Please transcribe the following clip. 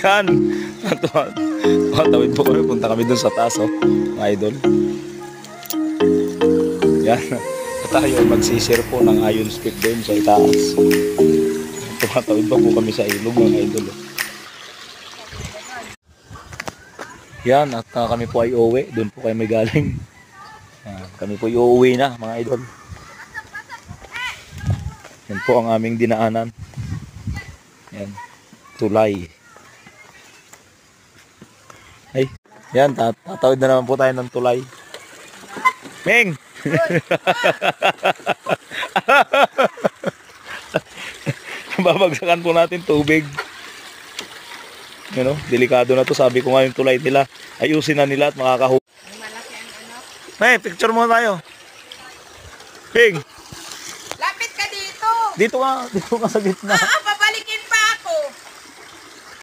Yan. Tawid po kami. Punta kami dun sa taas, oh, mga idol. Yan. Tayo magsisir po ng iron skip doon sa itaas. Tumatawid pa po kami sa ilog, mga idol. Yan. At kami po ay uuwi. Doon po kayo may galing. Kami po ay uuwi na, mga idol. Yan po ang aming dinaanan. Yan. Tulay. Ay, yan, tatawid na naman po tayo ng tulay. Ming! Babagsakan po natin tubig. You know, delikado na to. Sabi ko nga yung tulay nila, ayusin na nila at makakahu. May, picture muna tayo. Ming! Lapit ka dito! Dito ka sa gitna.